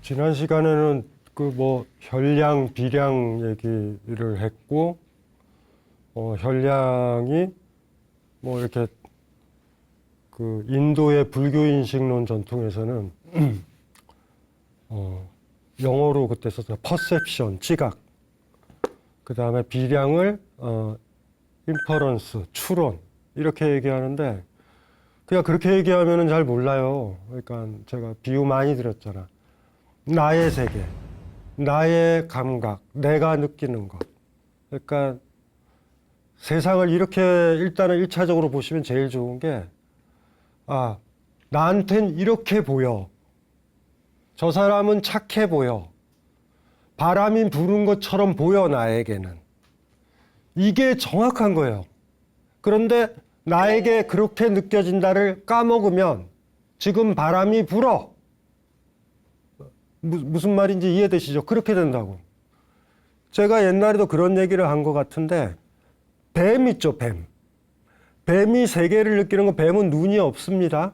지난 시간에는 그 뭐 혈량, 비량 얘기를 했고, 혈량이 뭐 이렇게 그 인도의 불교인식론 전통에서는 영어로 그때 썼어요. 퍼셉션, 지각. 그 다음에 비량을 인퍼런스, 추론 이렇게 얘기하는데 그냥 그렇게 얘기하면은 잘 몰라요. 그러니까 제가 비유 많이 드렸잖아. 나의 세계, 나의 감각, 내가 느끼는 것. 그러니까 세상을 이렇게 일단은 1차적으로 보시면 제일 좋은 게, 나한텐 이렇게 보여. 저 사람은 착해 보여. 바람이 부는 것처럼 보여, 나에게는. 이게 정확한 거예요. 그런데 나에게 그렇게 느껴진다를 까먹으면 지금 바람이 불어. 무슨 말인지 이해되시죠? 그렇게 된다고. 제가 옛날에도 그런 얘기를 한 것 같은데, 뱀 있죠, 뱀. 뱀이 세계를 느끼는 건 뱀은 눈이 없습니다.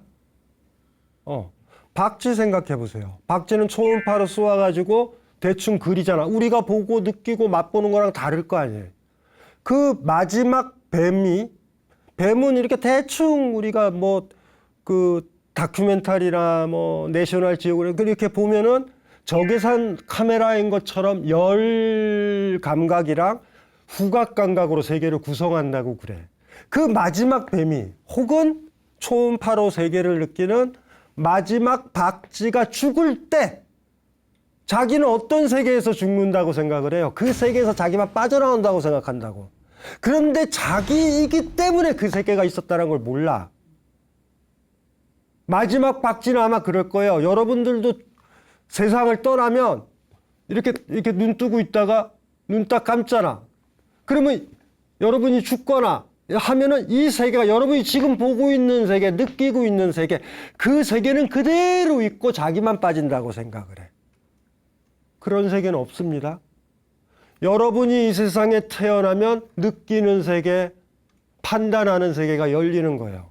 박쥐 생각해 보세요. 박쥐는 초음파로 쏘아가지고 대충 그리잖아. 우리가 보고 느끼고 맛보는 거랑 다를 거 아니에요. 그 마지막 뱀은 이렇게 대충 우리가 뭐 그 다큐멘터리나 뭐 내셔널 지오그래피 이렇게 보면은 적외선 카메라인 것처럼 열 감각이랑 후각 감각으로 세계를 구성한다고 그래. 그 마지막 뱀이 혹은 초음파로 세계를 느끼는 마지막 박쥐가 죽을 때 자기는 어떤 세계에서 죽는다고 생각을 해요? 그 세계에서 자기만 빠져나온다고 생각한다고. 그런데 자기이기 때문에 그 세계가 있었다는 걸 몰라. 마지막 박쥐는 아마 그럴 거예요. 여러분들도 세상을 떠나면 이렇게 눈 뜨고 있다가 눈 딱 감잖아. 그러면 여러분이 죽거나 하면은 이 세계가 여러분이 지금 보고 있는 세계, 느끼고 있는 세계, 그 세계는 그대로 있고 자기만 빠진다고 생각을 해. 그런 세계는 없습니다. 여러분이 이 세상에 태어나면 느끼는 세계, 판단하는 세계가 열리는 거예요.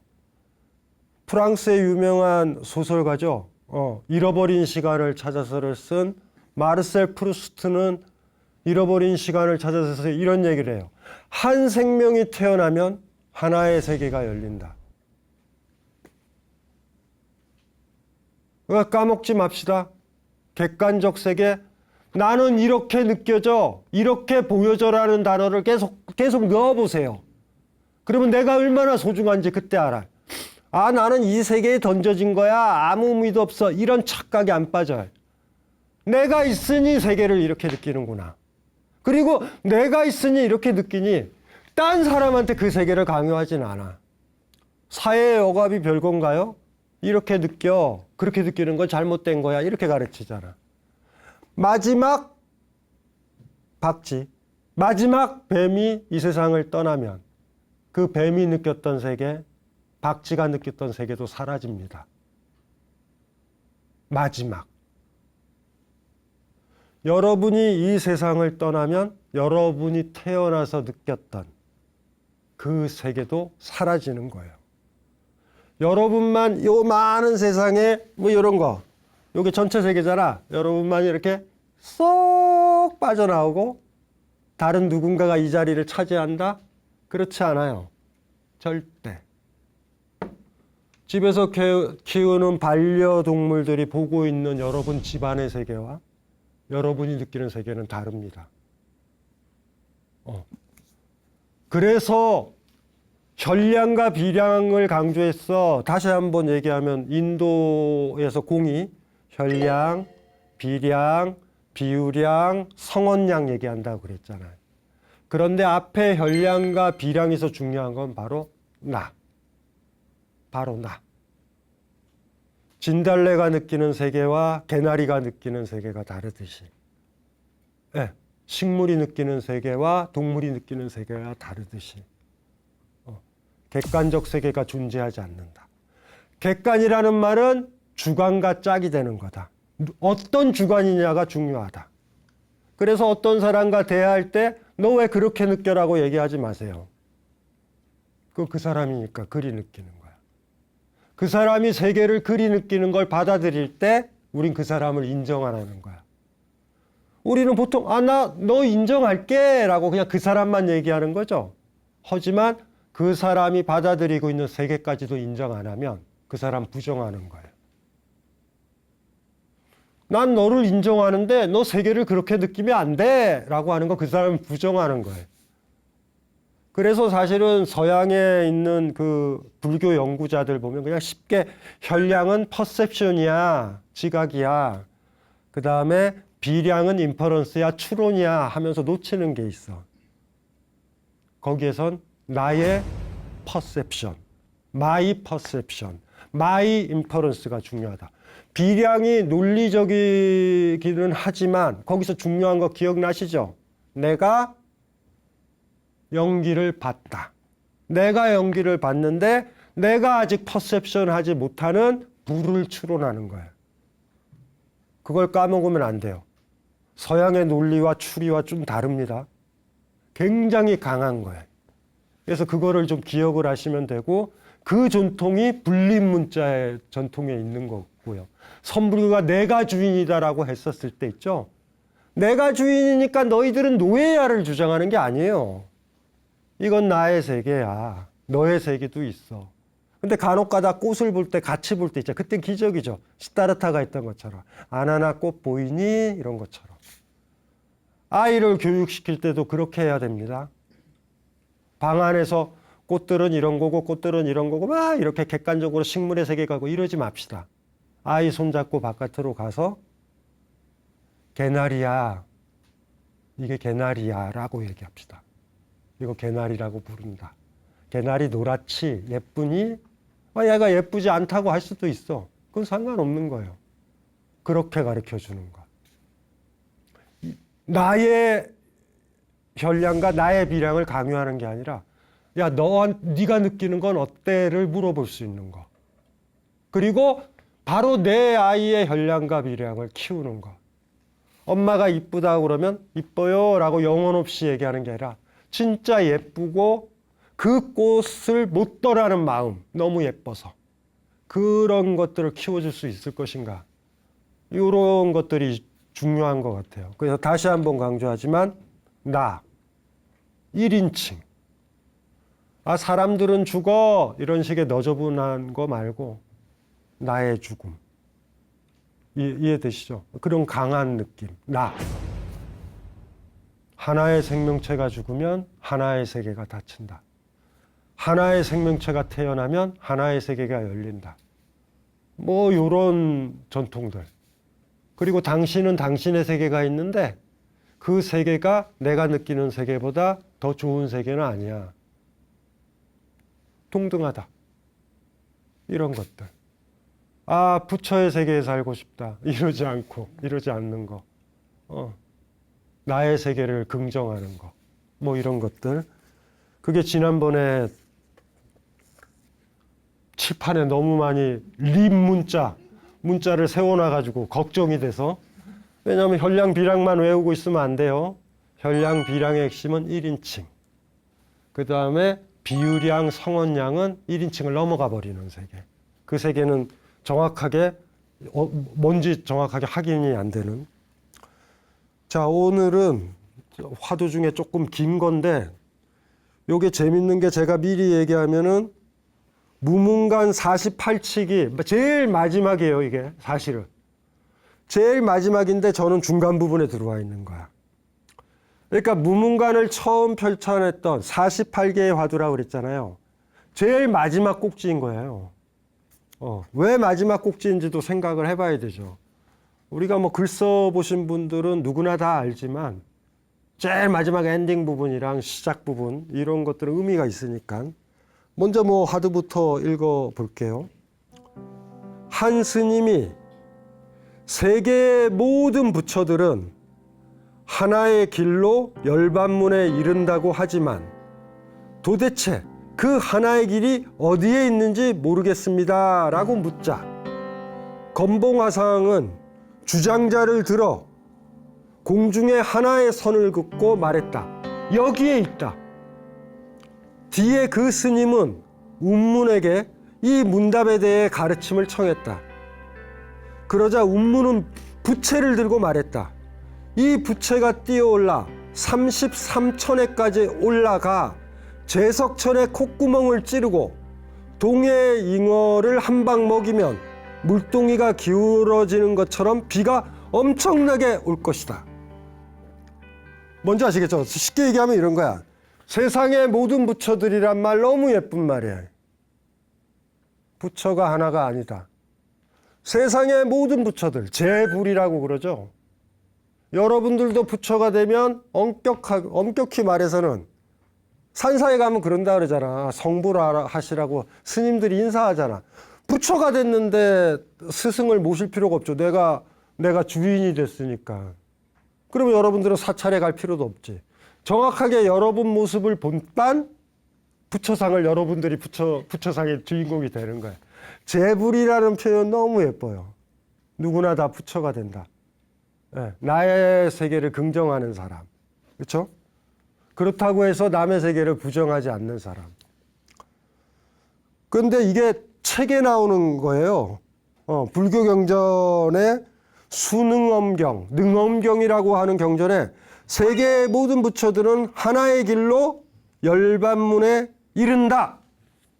프랑스의 유명한 소설가죠. 잃어버린 시간을 찾아서를 쓴 마르셀 프루스트는 잃어버린 시간을 찾아서 이런 얘기를 해요. 한 생명이 태어나면 하나의 세계가 열린다. 그러니까 까먹지 맙시다. 객관적 세계, 나는 이렇게 느껴져, 이렇게 보여져라는 단어를 계속 넣어보세요. 그러면 내가 얼마나 소중한지 그때 알아. 나는 이 세계에 던져진 거야. 아무 의미도 없어. 이런 착각이 안 빠져요. 내가 있으니 세계를 이렇게 느끼는구나. 그리고 내가 있으니 이렇게 느끼니 딴 사람한테 그 세계를 강요하진 않아. 사회의 억압이 별건가요? 이렇게 느껴. 그렇게 느끼는 건 잘못된 거야. 이렇게 가르치잖아. 마지막 박쥐, 마지막 뱀이 이 세상을 떠나면 그 뱀이 느꼈던 세계, 박쥐가 느꼈던 세계도 사라집니다. 마지막. 여러분이 이 세상을 떠나면 여러분이 태어나서 느꼈던 그 세계도 사라지는 거예요. 여러분만 요 많은 세상에 뭐 이런 거, 요게 전체 세계잖아. 여러분만 이렇게 쏙 빠져나오고 다른 누군가가 이 자리를 차지한다? 그렇지 않아요. 절대. 집에서 키우는 반려동물들이 보고 있는 여러분 집안의 세계와 여러분이 느끼는 세계는 다릅니다. 그래서 혈량과 비량을 강조했어. 다시 한번 얘기하면 인도에서 공이 혈량, 비량, 비유량, 성원량 얘기한다고 그랬잖아요. 그런데 앞에 혈량과 비량에서 중요한 건 바로 나. 바로 나. 진달래가 느끼는 세계와 개나리가 느끼는 세계가 다르듯이, 식물이 느끼는 세계와 동물이 느끼는 세계가 다르듯이 객관적 세계가 존재하지 않는다. 객관이라는 말은 주관과 짝이 되는 거다. 어떤 주관이냐가 중요하다. 그래서 어떤 사람과 대화할 때 너 왜 그렇게 느껴라고 얘기하지 마세요. 그 사람이니까 그리 느끼는 거야. 그 사람이 세계를 그리 느끼는 걸 받아들일 때 우린 그 사람을 인정 안 하는 거야. 우리는 보통 나 너 인정할게 라고 그냥 그 사람만 얘기하는 거죠. 하지만 그 사람이 받아들이고 있는 세계까지도 인정 안 하면 그 사람 부정하는 거예요. 난 너를 인정하는데 너 세계를 그렇게 느끼면 안 돼 라고 하는 거 그 사람은 부정하는 거예요. 그래서 사실은 서양에 있는 그 불교 연구자들 보면 그냥 쉽게 혈량은 퍼셉션이야, 지각이야. 그 다음에 비량은 인퍼런스야, 추론이야 하면서 놓치는 게 있어. 거기에선 나의 퍼셉션, 마이 퍼셉션, 마이 인퍼런스가 중요하다. 비량이 논리적이기는 하지만 거기서 중요한 거 기억나시죠? 내가 연기를 봤다. 내가 연기를 봤는데 내가 아직 퍼셉션 하지 못하는 불을 추론하는 거예요. 그걸 까먹으면 안 돼요. 서양의 논리와 추리와 좀 다릅니다. 굉장히 강한 거예요. 그래서 그거를 좀 기억을 하시면 되고 그 전통이 불립문자의 전통에 있는 거고요. 선불교가 내가 주인이다라고 했었을 때 있죠. 내가 주인이니까 너희들은 노예야를 주장하는 게 아니에요. 이건 나의 세계야. 너의 세계도 있어. 근데 간혹 가다 꽃을 볼 때 같이 볼 때 있잖아. 그땐 기적이죠. 시타르타가 했던 것처럼. 아나나 꽃 보이니? 이런 것처럼. 아이를 교육시킬 때도 그렇게 해야 됩니다. 방 안에서 꽃들은 이런 거고 꽃들은 이런 거고 막 이렇게 객관적으로 식물의 세계 가고 이러지 맙시다. 아이 손잡고 바깥으로 가서 개나리야. 이게 개나리야 라고 얘기합시다. 이거 개나리라고 부른다. 개나리 노랗지 예쁘니? 얘가 예쁘지 않다고 할 수도 있어. 그건 상관없는 거예요. 그렇게 가르쳐 주는 거. 나의 혈량과 나의 비량을 강요하는 게 아니라 야, 네가 느끼는 건 어때를 물어볼 수 있는 거. 그리고 바로 내 아이의 혈량과 비량을 키우는 거. 엄마가 이쁘다고 그러면 이뻐요 라고 영혼 없이 얘기하는 게 아니라 진짜 예쁘고 그 꽃을 못 떠나는 마음, 너무 예뻐서 그런 것들을 키워줄 수 있을 것인가. 이런 것들이 중요한 것 같아요. 그래서 다시 한번 강조하지만 나 1인칭 사람들은 죽어 이런 식의 너저분한 거 말고 나의 죽음 이해되시죠? 그런 강한 느낌. 나 하나의 생명체가 죽으면 하나의 세계가 닫힌다. 하나의 생명체가 태어나면 하나의 세계가 열린다. 뭐 이런 전통들. 그리고 당신은 당신의 세계가 있는데 그 세계가 내가 느끼는 세계보다 더 좋은 세계는 아니야. 동등하다. 이런 것들. 부처의 세계에 살고 싶다. 이러지 않고, 이러지 않는 거. 나의 세계를 긍정하는 거. 뭐 이런 것들. 그게 지난번에 칠판에 너무 많이 문자를 세워놔가지고 걱정이 돼서. 왜냐하면 혈량, 비량만 외우고 있으면 안 돼요. 혈량, 비량의 핵심은 1인칭. 그 다음에 비유량, 성원량은 1인칭을 넘어가 버리는 세계. 그 세계는 정확하게 뭔지 정확하게 확인이 안 되는. 자, 오늘은 화두 중에 조금 긴 건데 요게 재밌는 게 제가 미리 얘기하면은 무문관 48치기 제일 마지막이에요. 이게 사실은 제일 마지막인데 저는 중간 부분에 들어와 있는 거야. 그러니까 무문관을 처음 펼쳐냈던 48개의 화두라고 그랬잖아요. 제일 마지막 꼭지인 거예요. 왜 마지막 꼭지인지도 생각을 해봐야 되죠. 우리가 뭐 글 써보신 분들은 누구나 다 알지만 제일 마지막 엔딩 부분이랑 시작 부분 이런 것들은 의미가 있으니까 먼저 뭐 화두부터 읽어볼게요. 한 스님이 세계의 모든 부처들은 하나의 길로 열반문에 이른다고 하지만 도대체 그 하나의 길이 어디에 있는지 모르겠습니다 라고 묻자 건봉화상은 주장자를 들어 공중에 하나의 선을 긋고 말했다. 여기에 있다. 뒤에 그 스님은 운문에게 이 문답에 대해 가르침을 청했다. 그러자 운무는 부채를 들고 말했다. 이 부채가 뛰어올라 33천에까지 올라가 제석천의 콧구멍을 찌르고 동해의 잉어를 한 방 먹이면 물동이가 기울어지는 것처럼 비가 엄청나게 올 것이다. 뭔지 아시겠죠? 쉽게 얘기하면 이런 거야. 세상의 모든 부처들이란 말 너무 예쁜 말이야. 부처가 하나가 아니다. 세상의 모든 부처들, 제불이라고 그러죠. 여러분들도 부처가 되면 엄격히 말해서는 산사에 가면 그런다 그러잖아. 성불하시라고 스님들이 인사하잖아. 부처가 됐는데 스승을 모실 필요가 없죠. 내가 주인이 됐으니까. 그러면 여러분들은 사찰에 갈 필요도 없지. 정확하게 여러분 모습을 본딴 부처상을 여러분들이 부처상의 주인공이 되는 거야. 제불이라는 표현 너무 예뻐요. 누구나 다 부처가 된다. 네, 나의 세계를 긍정하는 사람. 그렇죠? 그렇다고 해서 남의 세계를 부정하지 않는 사람. 그런데 이게 책에 나오는 거예요. 불교 경전에 수능엄경, 능엄경이라고 하는 경전에 세계의 모든 부처들은 하나의 길로 열반문에 이른다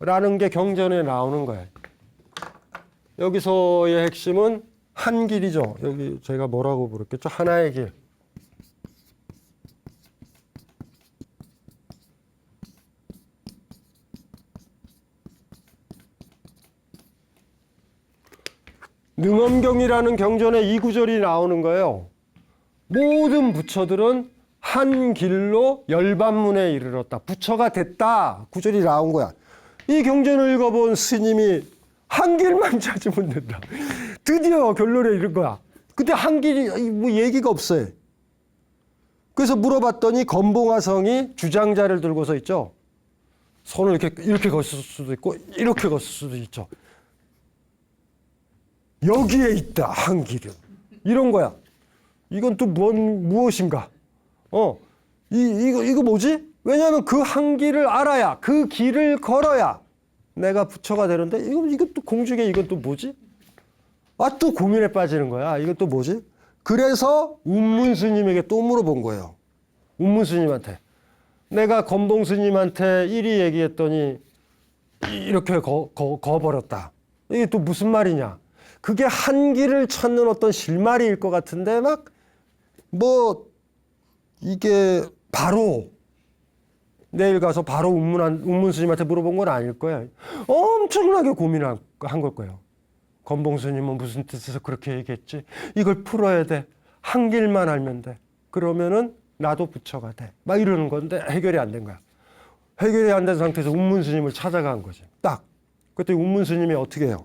라는 게 경전에 나오는 거예요. 여기서의 핵심은 한 길이죠. 여기 제가 뭐라고 부르겠죠? 하나의 길. 능엄경이라는 경전에 이 구절이 나오는 거예요. 모든 부처들은 한 길로 열반문에 이르렀다. 부처가 됐다. 구절이 나온 거야. 이 경전을 읽어본 스님이 한 길만 찾으면 된다. 드디어 결론에 이른 거야. 근데 한 길이 뭐 얘기가 없어요. 그래서 물어봤더니 건봉화성이 주장자를 들고서 있죠. 손을 이렇게 걷을 수도 있고 이렇게 걷을 수도 있죠. 여기에 있다 한 길은. 이런 거야. 이건 또 무엇인가? 이거 뭐지? 왜냐하면 그 한 길을 알아야, 그 길을 걸어야 내가 부처가 되는데 이건 또 공중에 이건 또 뭐지? 또 고민에 빠지는 거야. 이건 또 뭐지? 그래서 운문 스님에게 또 물어본 거예요. 운문 스님한테. 내가 건봉 스님한테 이리 얘기했더니 이렇게 거버렸다. 이게 또 무슨 말이냐? 그게 한 길을 찾는 어떤 실마리일 것 같은데 이게 바로 내일 가서 바로 운문 스님한테 물어본 건 아닐 거예요. 엄청나게 고민한 걸 거예요. 건봉 스님은 무슨 뜻에서 그렇게 얘기했지? 이걸 풀어야 돼. 한 길만 알면 돼. 그러면은 나도 부처가 돼. 막 이러는 건데 해결이 안 된 거야. 해결이 안 된 상태에서 운문 스님을 찾아간 거지. 딱. 그때 운문 스님이 어떻게 해요?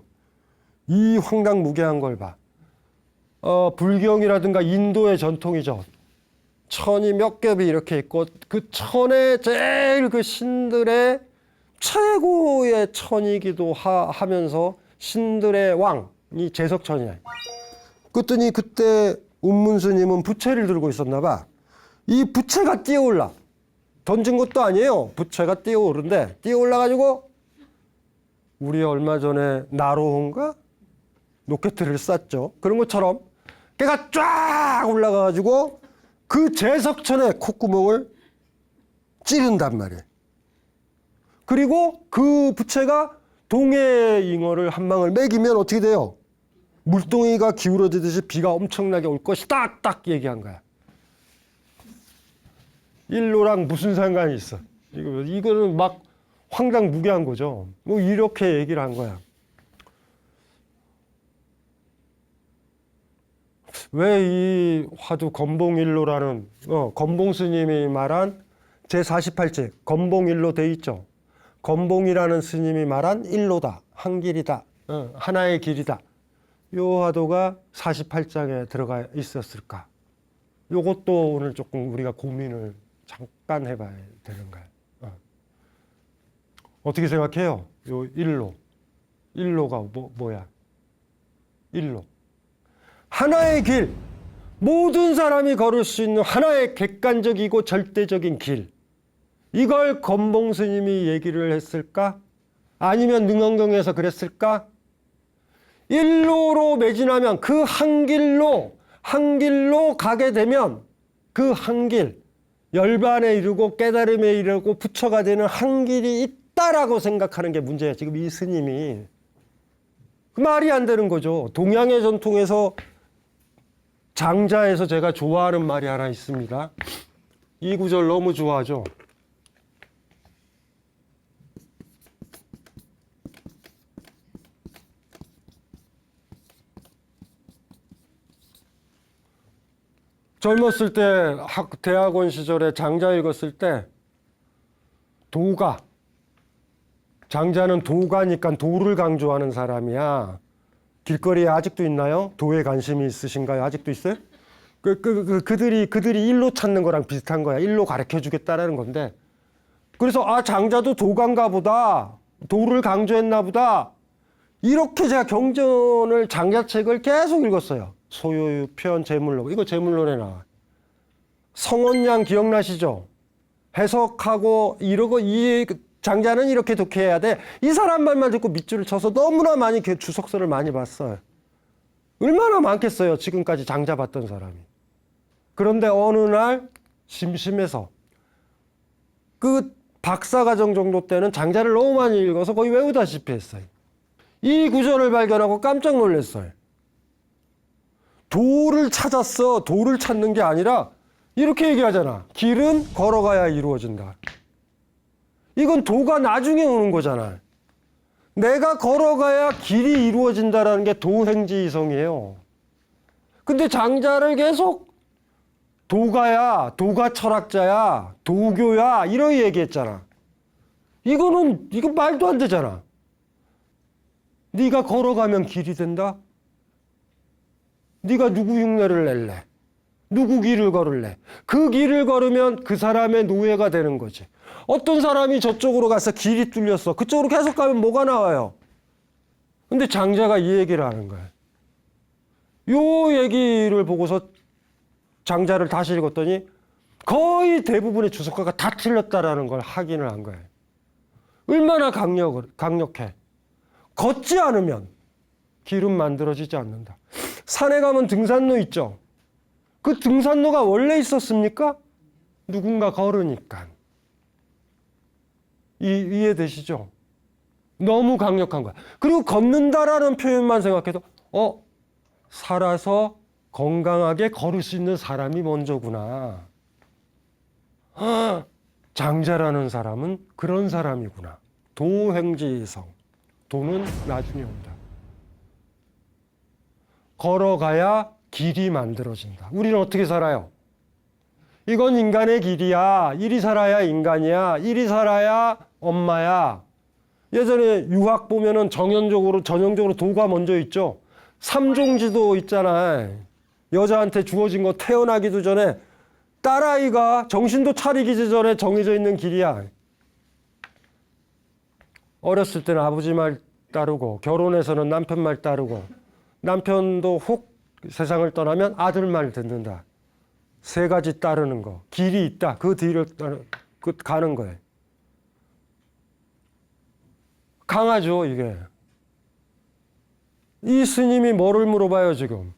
이 황당무계한 걸 봐. 불경이라든가 인도의 전통이죠. 천이 몇 겹이 이렇게 있고 그 천에 제일 그 신들의 최고의 천이기도 하면서 신들의 왕이 제석천이야. 그랬더니 그때 운문 스님은 부채를 들고 있었나 봐. 이 부채가 뛰어올라. 던진 것도 아니에요. 부채가 뛰어오른데 뛰어올라가지고 우리 얼마 전에 나로호인가? 로켓을 쐈죠. 그런 것처럼 걔가 쫙 올라가가지고 그 제석천의 콧구멍을 찌른단 말이에요. 그리고 그 부채가 동해의 잉어를 한 방을 먹이면 어떻게 돼요? 물동이가 기울어지듯이 비가 엄청나게 올 것이다. 딱 얘기한 거야. 일로랑 무슨 상관이 있어? 이거는 막 황당무계한 거죠. 이렇게 얘기를 한 거야. 왜 이 화두 건봉일로라는 건봉 스님이 말한 제48제 건봉일로 돼 있죠. 건봉이라는 스님이 말한 일로다, 한 길이다, 하나의 길이다. 요 화두가 48장에 들어가 있었을까? 요것도 오늘 조금 우리가 고민을 잠깐 해봐야 되는 거예요. 어떻게 생각해요? 요 일로가 뭐야? 일로. 하나의 길, 모든 사람이 걸을 수 있는 하나의 객관적이고 절대적인 길. 이걸 건봉 스님이 얘기를 했을까? 아니면 능엄경에서 그랬을까? 일로로 매진하면 그 한 길로 가게 되면 그 한 길, 열반에 이르고 깨달음에 이르고 부처가 되는 한 길이 있다라고 생각하는 게 문제예요. 지금 이 스님이. 그 말이 안 되는 거죠. 동양의 전통에서 장자에서 제가 좋아하는 말이 하나 있습니다. 이 구절 너무 좋아하죠. 젊었을 때 대학원 시절에 장자 읽었을 때 장자는 도가니까 도를 강조하는 사람이야. 길거리에 아직도 있나요? 도에 관심이 있으신가요? 아직도 있어요? 그들이 일로 찾는 거랑 비슷한 거야. 일로 가르쳐 주겠다라는 건데. 그래서 장자도 도가인가 보다. 도를 강조했나 보다. 이렇게 제가 경전을 장자책을 계속 읽었어요. 소요유, 표현, 제물론. 이거 제물론에 나와. 성원양 기억나시죠? 해석하고 이러고 이 장자는 이렇게 독해야 돼. 이 사람 말만 듣고 밑줄을 쳐서 너무나 많이 주석서를 많이 봤어요. 얼마나 많겠어요. 지금까지 장자 봤던 사람이. 그런데 어느 날 심심해서 그 박사과정 정도 때는 장자를 너무 많이 읽어서 거의 외우다시피 했어요. 이 구절을 발견하고 깜짝 놀랐어요. 도를 찾았어. 도를 찾는 게 아니라 이렇게 얘기하잖아. 길은 걸어가야 이루어진다. 이건 도가 나중에 오는 거잖아. 내가 걸어가야 길이 이루어진다라는 게 도행지이성이에요. 근데 장자를 계속 도가야, 도가 철학자야, 도교야 이렇게 얘기했잖아. 이건 말도 안 되잖아. 네가 걸어가면 길이 된다? 네가 누구 흉내를 낼래? 누구 길을 걸을래? 그 길을 걸으면 그 사람의 노예가 되는 거지. 어떤 사람이 저쪽으로 가서 길이 뚫렸어. 그쪽으로 계속 가면 뭐가 나와요? 근데 장자가 이 얘기를 하는 거예요. 요 얘기를 보고서 장자를 다시 읽었더니 거의 대부분의 주석가가 다 틀렸다라는 걸 확인을 한 거예요. 얼마나 강력해. 걷지 않으면 길은 만들어지지 않는다. 산에 가면 등산로 있죠. 그 등산로가 원래 있었습니까? 누군가 걸으니까. 이해되시죠? 너무 강력한 거야. 그리고 걷는다라는 표현만 생각해도 살아서 건강하게 걸을 수 있는 사람이 먼저구나. 장자라는 사람은 그런 사람이구나. 도행지이성. 도는 나중에 온다. 걸어가야 길이 만들어진다. 우리는 어떻게 살아요? 이건 인간의 길이야. 이리 살아야 인간이야. 이리 살아야 엄마야. 예전에 유학 보면은 전형적으로 도가 먼저 있죠. 삼종지도 있잖아. 여자한테 주어진 거 태어나기도 전에 딸아이가 정신도 차리기 전에 정해져 있는 길이야. 어렸을 때는 아버지 말 따르고 결혼해서는 남편 말 따르고 남편도 혹 세상을 떠나면 아들 말 듣는다. 세 가지 따르는 거. 길이 있다. 그 뒤를 가는 거예요. 강하죠, 이게. 이 스님이 뭐를 물어봐요, 지금?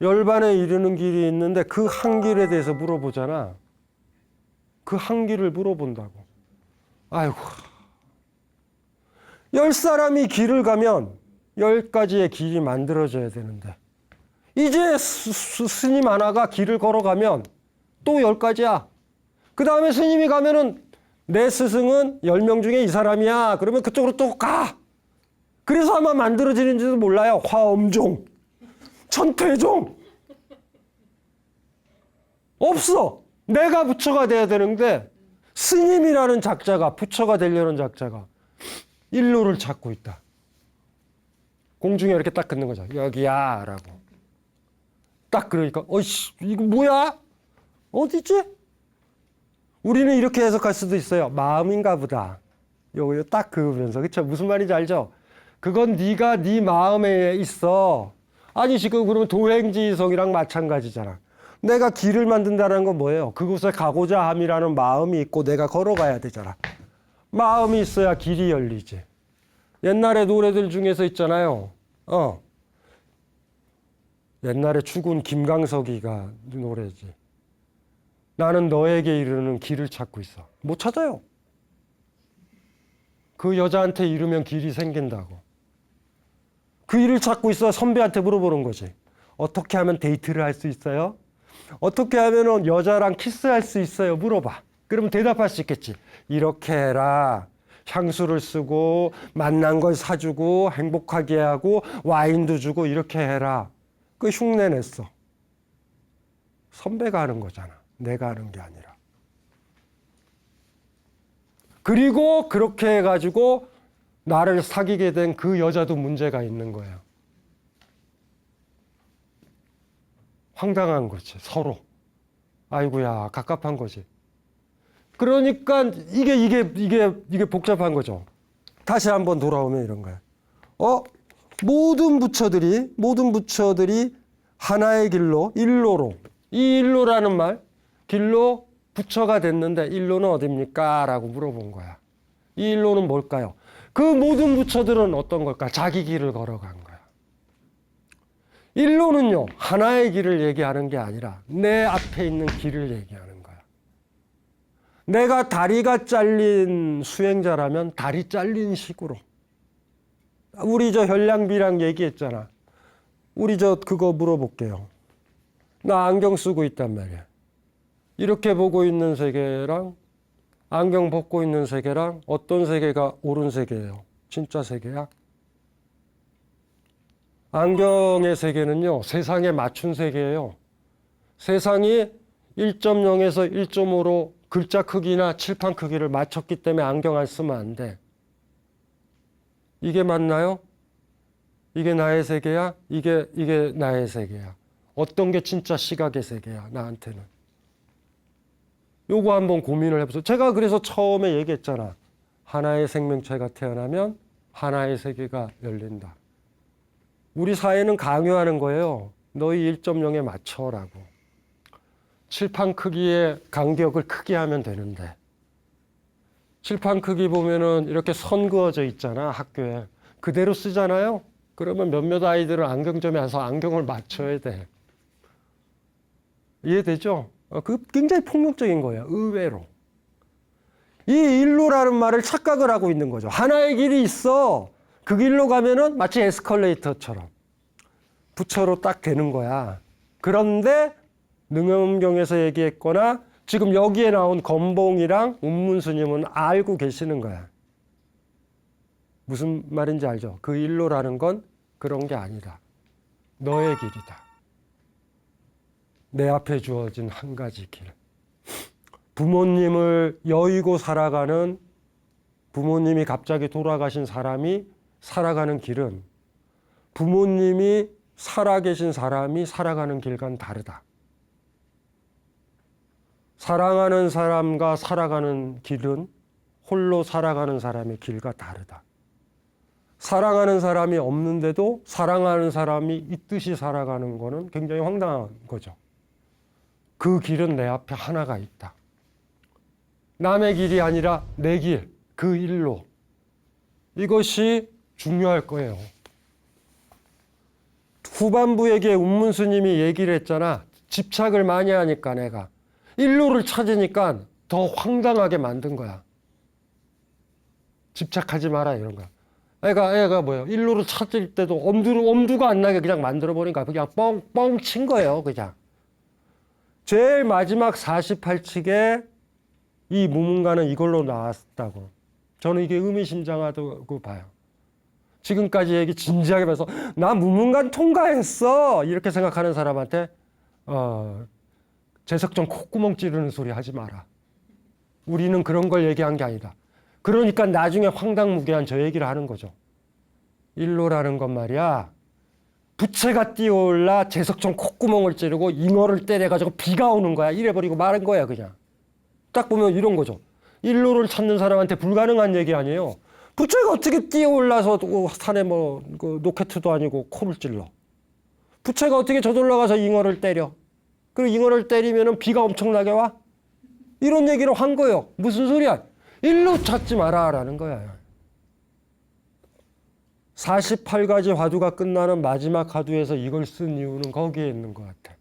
열반에 이르는 길이 있는데 그 한 길에 대해서 물어보잖아. 그 한 길을 물어본다고. 아이고. 10사람이 길을 가면 10가지의 길이 만들어져야 되는데 이제 스님 하나가 길을 걸어가면 또 10가지야. 그 다음에 스님이 가면은 내 스승은 10명 중에 이 사람이야. 그러면 그쪽으로 또 가. 그래서 아마 만들어지는지도 몰라요. 화엄종, 천태종. 없어. 내가 부처가 돼야 되는데 스님이라는 작자가, 부처가 되려는 작자가 일로를 찾고 있다. 공중에 이렇게 딱 긋는 거죠. 여기야 라고. 딱 그러니까 어이씨 이거 뭐야? 어디지? 우리는 이렇게 해석할 수도 있어요. 마음인가 보다. 요거 딱 그으면서. 그쵸? 무슨 말인지 알죠? 그건 네가 네 마음에 있어. 아니 지금 그러면 도행지성이랑 마찬가지잖아. 내가 길을 만든다는 건 뭐예요? 그곳에 가고자 함이라는 마음이 있고 내가 걸어가야 되잖아. 마음이 있어야 길이 열리지. 옛날에 노래들 중에서 있잖아요. 옛날에 죽은 김광석이가 노래지. 나는 너에게 이르는 길을 찾고 있어. 못 찾아요. 그 여자한테 이르면 길이 생긴다고. 그 일을 찾고 있어. 선배한테 물어보는 거지. 어떻게 하면 데이트를 할 수 있어요? 어떻게 하면 여자랑 키스할 수 있어요? 물어봐. 그러면 대답할 수 있겠지. 이렇게 해라. 향수를 쓰고 만난 걸 사주고 행복하게 하고 와인도 주고 이렇게 해라. 그 흉내 냈어. 선배가 하는 거잖아. 내가 하는 게 아니라. 그리고 그렇게 해가지고 나를 사귀게 된 그 여자도 문제가 있는 거예요. 황당한 거지, 서로. 아이고야, 갑갑한 거지. 그러니까 이게 복잡한 거죠. 다시 한번 돌아오면 이런 거야. 모든 부처들이 하나의 길로, 일로로. 이 일로라는 말, 길로 부처가 됐는데 일로는 어딥니까? 라고 물어본 거야. 이 일로는 뭘까요? 그 모든 부처들은 어떤 걸까? 자기 길을 걸어간 거야. 일로는요, 하나의 길을 얘기하는 게 아니라 내 앞에 있는 길을 얘기하는 거야. 내가 다리가 잘린 수행자라면 다리 잘린 식으로. 우리 저 현량비랑 얘기했잖아. 우리 저 그거 물어볼게요. 나 안경 쓰고 있단 말이야. 이렇게 보고 있는 세계랑 안경 벗고 있는 세계랑 어떤 세계가 옳은 세계예요? 진짜 세계야? 안경의 세계는요, 세상에 맞춘 세계예요. 세상이 1.0에서 1.5로 글자 크기나 칠판 크기를 맞췄기 때문에 안경 안 쓰면 안 돼. 이게 맞나요? 이게 나의 세계야? 이게 나의 세계야. 어떤 게 진짜 시각의 세계야, 나한테는. 요거 한번 고민을 해보세요. 제가 그래서 처음에 얘기했잖아. 하나의 생명체가 태어나면 하나의 세계가 열린다. 우리 사회는 강요하는 거예요. 너희 1.0에 맞춰라고. 칠판 크기의 간격을 크게 하면 되는데. 칠판 크기 보면은 이렇게 선 그어져 있잖아, 학교에. 그대로 쓰잖아요? 그러면 몇몇 아이들은 안경점에 와서 안경을 맞춰야 돼. 이해되죠? 그 굉장히 폭력적인 거예요. 의외로. 이 일로라는 말을 착각을 하고 있는 거죠. 하나의 길이 있어. 그 길로 가면은 마치 에스컬레이터처럼 부처로 딱 되는 거야. 그런데 능엄경에서 얘기했거나 지금 여기에 나온 건봉이랑 운문스님은 알고 계시는 거야. 무슨 말인지 알죠? 그 일로라는 건 그런 게 아니다. 너의 길이다. 내 앞에 주어진 한 가지 길. 부모님을 여의고 살아가는, 부모님이 갑자기 돌아가신 사람이 살아가는 길은 부모님이 살아계신 사람이 살아가는 길과는 다르다. 사랑하는 사람과 살아가는 길은 홀로 살아가는 사람의 길과 다르다. 사랑하는 사람이 없는데도 사랑하는 사람이 있듯이 살아가는 거는 굉장히 황당한 거죠. 그 길은 내 앞에 하나가 있다. 남의 길이 아니라 내 길, 그 일로. 이것이 중요할 거예요. 후반부에게 운문스님이 얘기를 했잖아. 집착을 많이 하니까 내가. 일로를 찾으니까 더 황당하게 만든 거야. 집착하지 마라 이런 거야. 애가 뭐예요? 일로를 찾을 때도 엄두가 안 나게 그냥 만들어 보니까 그냥 뻥뻥 친 거예요. 그냥. 제일 마지막 48칙에 이 무문가는 이걸로 나왔다고. 저는 이게 의미심장하다고 봐요. 지금까지 얘기 진지하게 봐서 나 무문관 통과했어 이렇게 생각하는 사람한테 제석정 콧구멍 찌르는 소리 하지 마라. 우리는 그런 걸 얘기한 게 아니다. 그러니까 나중에 황당무계한 저 얘기를 하는 거죠. 일로라는 건 말이야. 부채가 뛰어올라 제석정 콧구멍을 찌르고 잉어를 때려가지고 비가 오는 거야. 이래버리고 마른 거야 그냥. 딱 보면 이런 거죠. 일로를 찾는 사람한테 불가능한 얘기 아니에요. 부채가 어떻게 뛰어올라서 산에 그 로켓도 아니고 코를 찔러. 부채가 어떻게 저절로 가서 잉어를 때려. 그리고 잉어를 때리면 비가 엄청나게 와. 이런 얘기를 한 거예요. 무슨 소리야. 일로 찾지 마라 라는 거야. 48가지 화두가 끝나는 마지막 화두에서 이걸 쓴 이유는 거기에 있는 것 같아.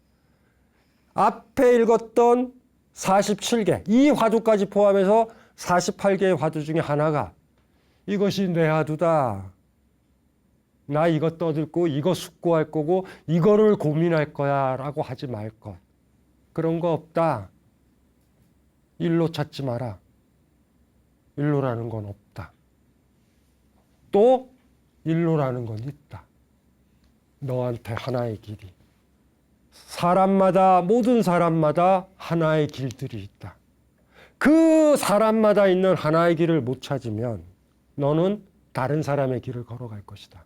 앞에 읽었던 47개, 이 화두까지 포함해서 48개의 화두 중에 하나가 이것이 내 화두다. 나 이거 떠들고 이거 숙고할 거고 이거를 고민할 거야 라고 하지 말 것. 그런 거 없다. 일로 찾지 마라. 일로라는 건 없다. 또 일로라는 건 있다. 너한테 하나의 길이. 사람마다, 모든 사람마다 하나의 길들이 있다. 그 사람마다 있는 하나의 길을 못 찾으면 너는 다른 사람의 길을 걸어갈 것이다.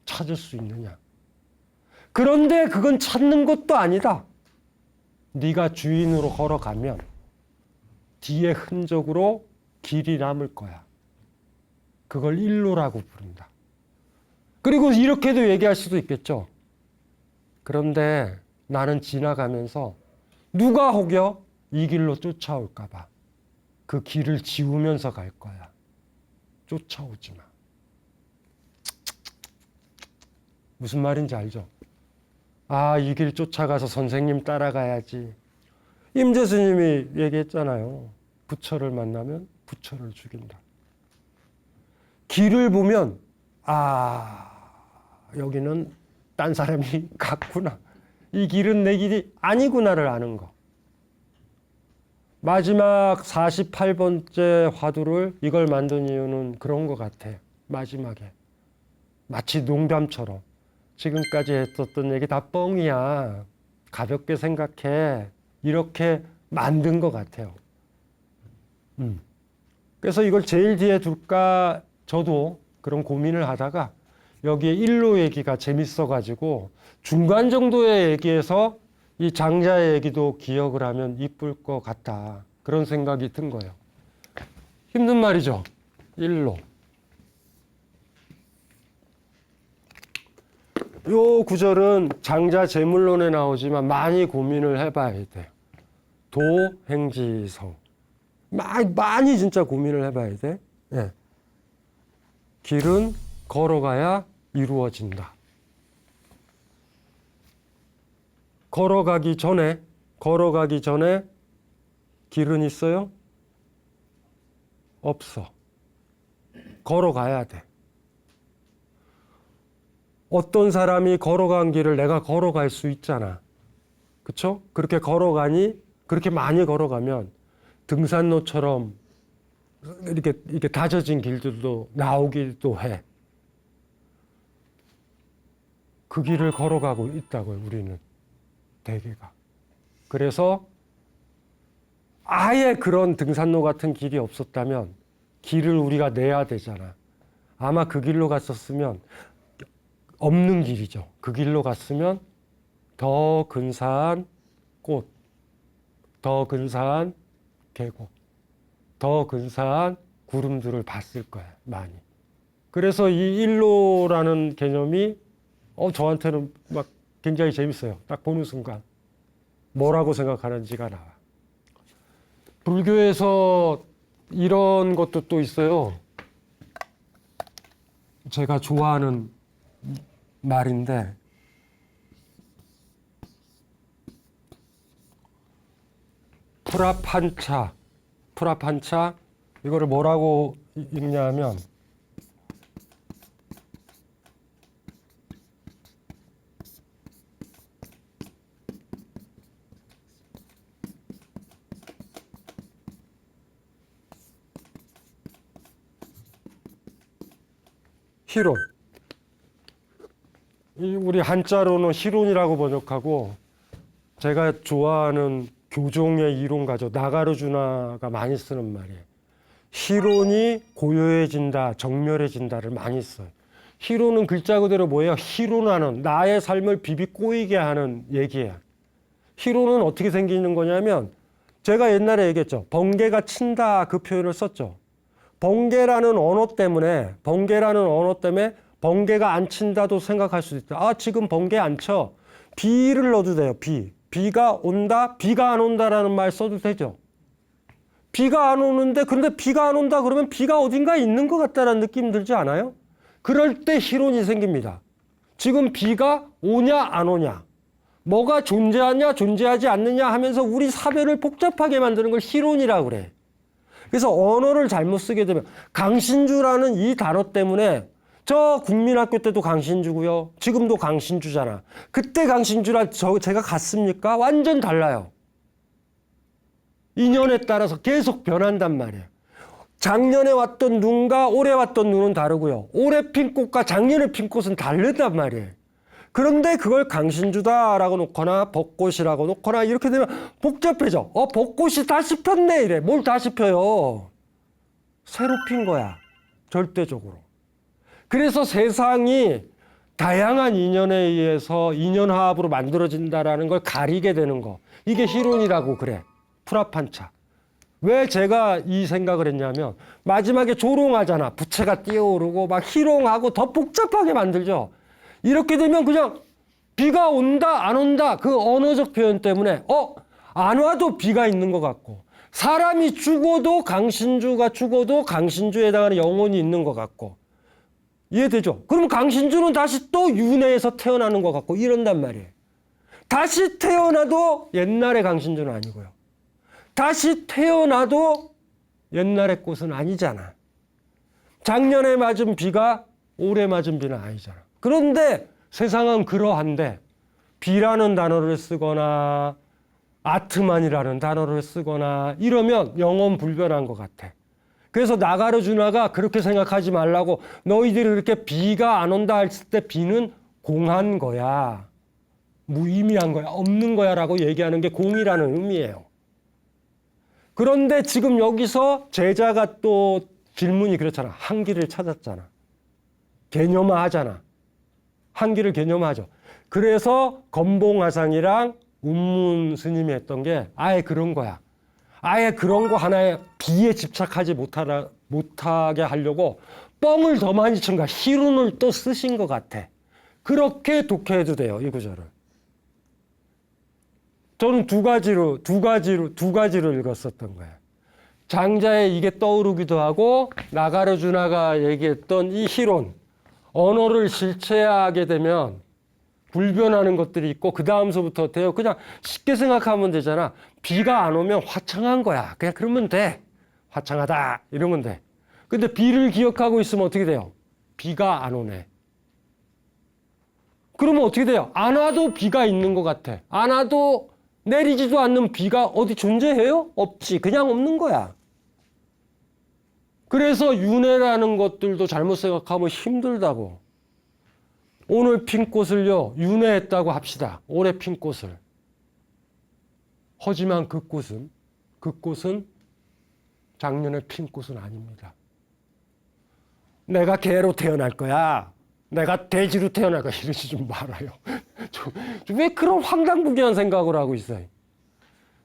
찾을 수 있느냐? 그런데 그건 찾는 것도 아니다. 네가 주인으로 걸어가면 뒤에 흔적으로 길이 남을 거야. 그걸 일로라고 부른다. 그리고 이렇게도 얘기할 수도 있겠죠. 그런데 나는 지나가면서 누가 혹여 이 길로 쫓아올까 봐 그 길을 지우면서 갈 거야. 쫓아오지 마. 무슨 말인지 알죠? 아, 이 길 쫓아가서 선생님 따라가야지. 임재 스님이 얘기했잖아요. 부처를 만나면 부처를 죽인다. 길을 보면 아, 여기는 딴 사람이 갔구나. 이 길은 내 길이 아니구나를 아는 거. 마지막 48번째 화두를 이걸 만든 이유는 그런 것 같아. 마지막에. 마치 농담처럼. 지금까지 했었던 얘기 다 뻥이야. 가볍게 생각해. 이렇게 만든 것 같아요. 그래서 이걸 제일 뒤에 둘까 저도 그런 고민을 하다가 여기에 일로 얘기가 재밌어가지고 중간 정도의 얘기에서 이 장자의 얘기도 기억을 하면 이쁠 것 같다. 그런 생각이 든 거예요. 힘든 말이죠. 일로. 요 구절은 장자 제물론에 나오지만 많이 고민을 해봐야 돼요. 도행지성. 많이 진짜 고민을 해봐야 돼. 예. 길은 걸어가야 이루어진다. 걸어가기 전에 길은 있어요? 없어. 걸어가야 돼. 어떤 사람이 걸어간 길을 내가 걸어갈 수 있잖아. 그쵸? 그렇게 걸어가니, 그렇게 많이 걸어가면 등산로처럼 이렇게 다져진 길들도 나오기도 해. 그 길을 걸어가고 있다고요, 우리는. 대개가. 그래서 아예 그런 등산로 같은 길이 없었다면 길을 우리가 내야 되잖아. 아마 그 길로 갔었으면 없는 길이죠. 그 길로 갔으면 더 근사한 꽃, 더 근사한 계곡, 더 근사한 구름들을 봤을 거야, 많이. 그래서 이 일로라는 개념이 저한테는 막 굉장히 재밌어요. 딱 보는 순간 뭐라고 생각하는지가 나와. 불교에서 이런 것도 또 있어요. 제가 좋아하는 말인데 프라판차 이거를 뭐라고 읽냐면 희론. 우리 한자로는 희론이라고 번역하고 제가 좋아하는 교종의 이론가죠. 나가르주나가 많이 쓰는 말이에요. 희론이 고요해진다, 정멸해진다를 많이 써요. 희론은 글자 그대로 뭐예요? 희론하는, 나의 삶을 비비꼬이게 하는 얘기예요. 희론은 어떻게 생기는 거냐면 제가 옛날에 얘기했죠. 번개가 친다 그 표현을 썼죠. 번개라는 언어 때문에 번개가 안 친다도 생각할 수도 있다. 아, 지금 번개 안 쳐. 비를 넣어도 돼요. 비가 온다, 비가 안 온다라는 말 써도 되죠. 비가 안 오는데 근데 비가 안 온다 그러면 비가 어딘가 있는 것 같다는 느낌 들지 않아요? 그럴 때 희론이 생깁니다. 지금 비가 오냐 안 오냐, 뭐가 존재하냐 존재하지 않느냐 하면서 우리 사변을 복잡하게 만드는 걸 희론이라고 그래. 그래서 언어를 잘못 쓰게 되면 강신주라는 이 단어 때문에 저 국민학교 때도 강신주고요. 지금도 강신주잖아. 그때 강신주랑 제가 같습니까? 완전 달라요. 인연에 따라서 계속 변한단 말이에요. 작년에 왔던 눈과 올해 왔던 눈은 다르고요. 올해 핀 꽃과 작년에 핀 꽃은 다르단 말이에요. 그런데 그걸 강신주다라고 놓거나 벚꽃이라고 놓거나 이렇게 되면 복잡해져. 벚꽃이 다시 폈네 이래. 뭘 다시 펴요? 새로 핀 거야. 절대적으로. 그래서 세상이 다양한 인연에 의해서 인연화합으로 만들어진다라는 걸 가리게 되는 거. 이게 희론이라고 그래. 프라판차. 왜 제가 이 생각을 했냐면 마지막에 조롱하잖아. 부채가 뛰어오르고 막 희롱하고 더 복잡하게 만들죠. 이렇게 되면 그냥 비가 온다 안 온다 그 언어적 표현 때문에 안 와도 비가 있는 것 같고, 사람이 죽어도 강신주가 죽어도 강신주에 해당하는 영혼이 있는 것 같고, 이해되죠? 그러면 강신주는 다시 또 윤회에서 태어나는 것 같고 이런단 말이에요. 다시 태어나도 옛날의 강신주는 아니고요. 다시 태어나도 옛날의 꽃은 아니잖아. 작년에 맞은 비가 올해 맞은 비는 아니잖아. 그런데 세상은 그러한데 비라는 단어를 쓰거나 아트만이라는 단어를 쓰거나 이러면 영원 불변한 것 같아. 그래서 나가르주나가 그렇게 생각하지 말라고, 너희들이 이렇게 비가 안 온다 했을 때 비는 공한 거야. 무의미한 거야. 없는 거야 라고 얘기하는 게 공이라는 의미예요. 그런데 지금 여기서 제자가 또 질문이 그렇잖아. 한기를 찾았잖아. 개념화하잖아. 한기를 개념화하죠. 그래서 건봉화상이랑 운문 스님이 했던 게 아예 그런 거야. 아예 그런 거 하나에 비에 집착하지 못하게 하려고 뻥을 더 많이 친 거야. 희론을 또 쓰신 것 같아. 그렇게 독해해도 돼요, 이 구절을. 저는 두 가지로 읽었었던 거예요. 장자의 이게 떠오르기도 하고 나가르주나가 얘기했던 이 희론, 언어를 실체화하게 되면 불변하는 것들이 있고 그 다음서부터 돼요. 그냥 쉽게 생각하면 되잖아. 비가 안 오면 화창한 거야. 그냥 그러면 돼. 화창하다 이러면 돼. 근데 비를 기억하고 있으면 어떻게 돼요? 비가 안 오네. 그러면 어떻게 돼요? 안 와도 비가 있는 것 같아. 안 와도 내리지도 않는 비가 어디 존재해요? 없지. 그냥 없는 거야. 그래서 윤회라는 것들도 잘못 생각하면 힘들다고. 오늘 핀 꽃을요, 윤회했다고 합시다. 올해 핀 꽃을. 하지만 그 꽃은 작년에 핀 꽃은 아닙니다. 내가 개로 태어날 거야. 내가 돼지로 태어날 거야. 이러지 좀 말아요. 왜 그런 황당무계한 생각을 하고 있어요?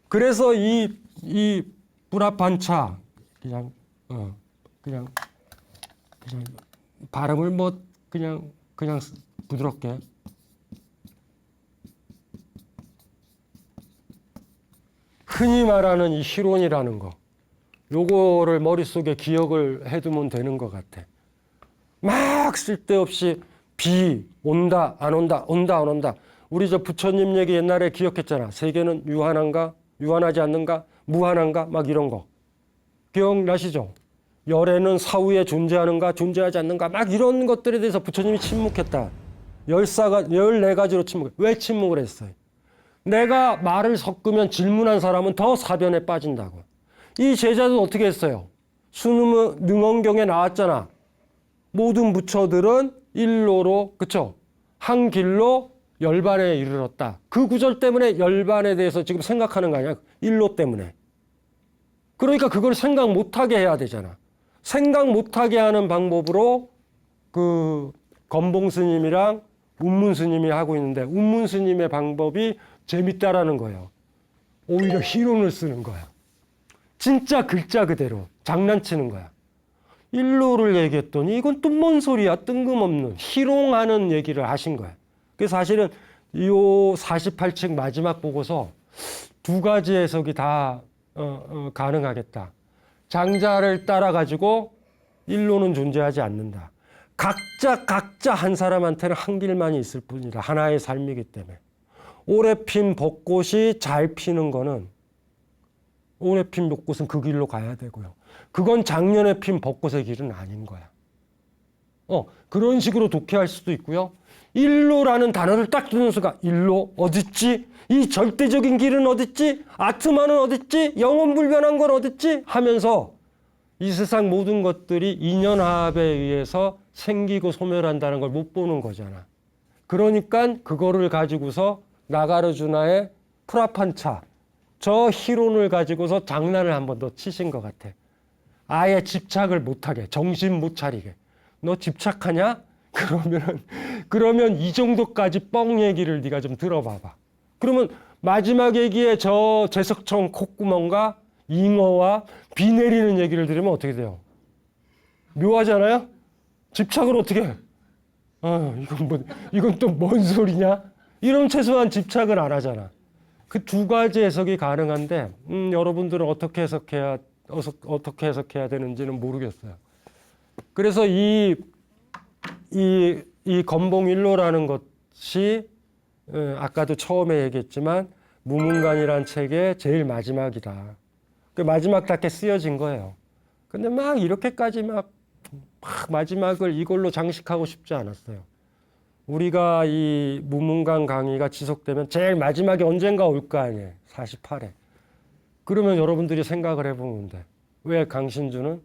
그래서 이 불합한차 그냥 발음을 그냥 부드럽게 흔히 말하는 이 희론이라는 거, 요거를 머릿속에 기억을 해두면 되는 것 같아. 막 쓸데없이 비 온다 안 온다 온다 안 온다. 우리 저 부처님 얘기 옛날에 기억했잖아. 세계는 유한한가 유한하지 않는가 무한한가 막 이런 거 기억나시죠? 열애는 사후에 존재하는가 존재하지 않는가 막 이런 것들에 대해서 부처님이 침묵했다. 14가지로 침묵해. 왜 침묵을 했어요? 내가 말을 섞으면 질문한 사람은 더 사변에 빠진다고. 이 제자도 어떻게 했어요? 능언경에 나왔잖아. 모든 부처들은 일로로, 그쵸? 한 길로 열반에 이르렀다. 그 구절 때문에 열반에 대해서 지금 생각하는 거 아니야? 일로 때문에. 그러니까 그걸 생각 못하게 해야 되잖아. 생각 못하게 하는 방법으로 그 건봉 스님이랑 운문 스님이 하고 있는데, 운문 스님의 방법이 재밌다라는 거예요. 오히려 희론을 쓰는 거야. 진짜 글자 그대로 장난치는 거야. 일로를 얘기했더니 이건 또 뭔 소리야. 뜬금없는 희롱하는 얘기를 하신 거야. 그래서 사실은 이 48책 마지막 보고서 두 가지 해석이 다 가능하겠다. 장자를 따라 가지고 일로는 존재하지 않는다. 각자 한 사람한테는 한 길만이 있을 뿐이다. 하나의 삶이기 때문에. 오래 핀 벚꽃이 잘 피는 거는 오래 핀 벚꽃은 그 길로 가야 되고요. 그건 작년에 핀 벚꽃의 길은 아닌 거야. 그런 식으로 독해할 수도 있고요. 일로라는 단어를 딱 듣는 순간 일로 어딨지? 이 절대적인 길은 어딨지? 아트만은 어딨지? 영원불변한 건 어딨지? 하면서 이 세상 모든 것들이 인연화합에 의해서 생기고 소멸한다는 걸 못 보는 거잖아. 그러니까 그거를 가지고서 나가르주나의 프라판차, 저 희론을 가지고서 장난을 한 번 더 치신 것 같아. 아예 집착을 못하게, 정신 못 차리게. 너 집착하냐? 그러면 이 정도까지 뻥 얘기를 네가 좀 들어봐봐. 그러면 마지막 얘기에 저 제석청 콧구멍과 잉어와 비 내리는 얘기를 들으면 어떻게 돼요? 묘하잖아요? 집착을 어떻게 해? 이건 또 뭔 소리냐? 이러면 최소한 집착을 안 하잖아. 그 두 가지 해석이 가능한데, 여러분들은 어떻게 해석해야 되는지는 모르겠어요. 그래서 이 건봉일로라는 것이, 아까도 처음에 얘기했지만, 무문관이란 책의 제일 마지막이다. 그 마지막답게 쓰여진 거예요. 근데 막 이렇게까지 막 마지막을 이걸로 장식하고 싶지 않았어요. 우리가 이 무문관 강의가 지속되면 제일 마지막에 언젠가 올 거 아니에요. 48회. 그러면 여러분들이 생각을 해보면 돼. 왜 강신주는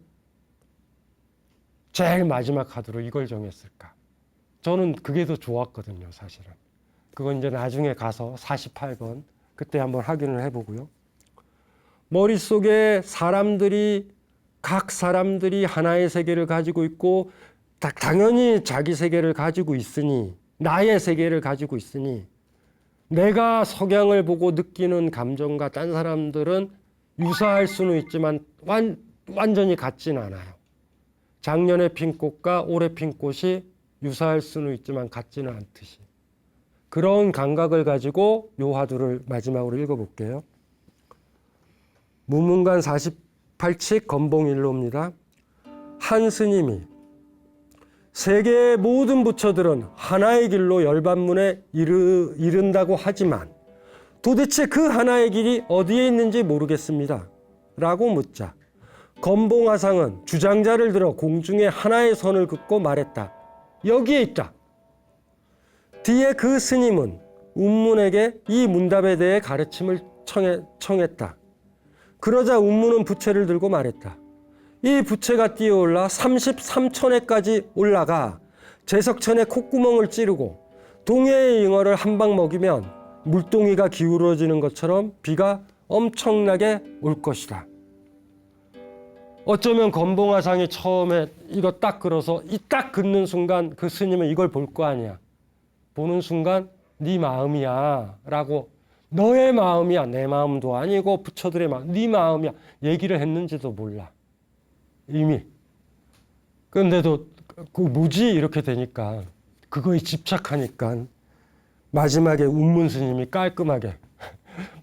제일 마지막 카드로 이걸 정했을까? 저는 그게 더 좋았거든요, 사실은. 그건 이제 나중에 가서 48번 그때 한번 확인을 해보고요. 머릿속에 각 사람들이 하나의 세계를 가지고 있고 당연히 자기 세계를 가지고 있으니 나의 세계를 가지고 있으니 내가 석양을 보고 느끼는 감정과 딴 사람들은 유사할 수는 있지만 완전히 같지는 않아요. 작년에 핀 꽃과 올해 핀 꽃이 유사할 수는 있지만 같지는 않듯이. 그런 감각을 가지고 요 화두를 마지막으로 읽어볼게요. 무문관 48칙 건봉일로입니다. 한 스님이 세계의 모든 부처들은 하나의 길로 열반문에 이른다고 하지만 도대체 그 하나의 길이 어디에 있는지 모르겠습니다. 라고 묻자 건봉화상은 주장자를 들어 공중에 하나의 선을 긋고 말했다. 여기에 있다. 뒤에 그 스님은 운문에게 이 문답에 대해 가르침을 청했다. 그러자 운문은 부채를 들고 말했다. 이 부채가 뛰어올라 33천회까지 올라가 제석천의 콧구멍을 찌르고 동해의 잉어를 한 방 먹이면 물동이가 기울어지는 것처럼 비가 엄청나게 올 것이다. 어쩌면 건봉화상이 처음에 이거 딱 걸어서 이 딱 긋는 순간 그 스님은 이걸 볼 거 아니야. 보는 순간 네 마음이야 라고 너의 마음이야 내 마음도 아니고 부처들의 마음 네 마음이야 얘기를 했는지도 몰라. 이미. 그런데도 그 뭐지 이렇게 되니까 그거에 집착하니까 마지막에 운문 스님이 깔끔하게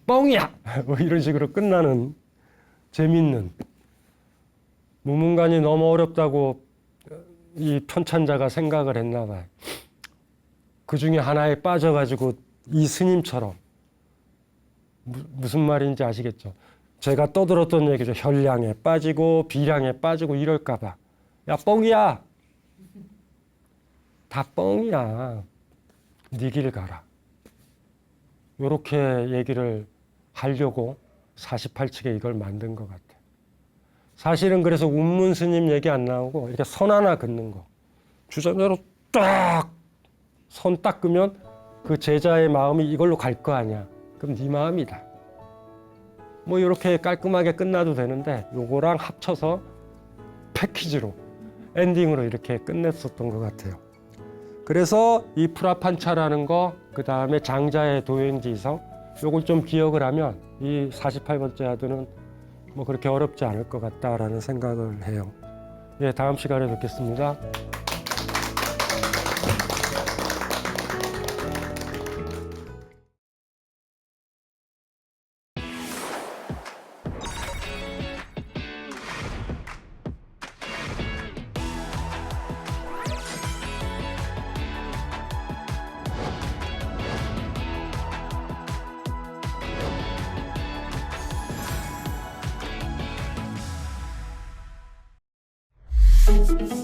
뻥이야 뭐 이런 식으로 끝나는 재밌는 무문관이 너무 어렵다고 이 편찬자가 생각을 했나 봐요. 그 중에 하나에 빠져가지고 이 스님처럼 무슨 말인지 아시겠죠? 제가 떠들었던 얘기죠. 혈량에 빠지고 비량에 빠지고 이럴까 봐. 야 뻥이야. 다 뻥이야. 네 길 가라. 이렇게 얘기를 하려고 48칙에 이걸 만든 것 같아. 사실은 그래서 운문 스님 얘기 안 나오고 이렇게 선 하나 긋는 거. 주장자로 딱 선 딱 끄면 그 제자의 마음이 이걸로 갈 거 아니야. 그럼 네 마음이다. 뭐 이렇게 깔끔하게 끝나도 되는데 요거랑 합쳐서 패키지로 엔딩으로 이렇게 끝냈었던 것 같아요. 그래서 이 프라판차라는 거, 그 다음에 장자의 도행지성 요걸 좀 기억을 하면 이 48번째 화두는 뭐 그렇게 어렵지 않을 것 같다라는 생각을 해요. 예, 다음 시간에 뵙겠습니다. 네.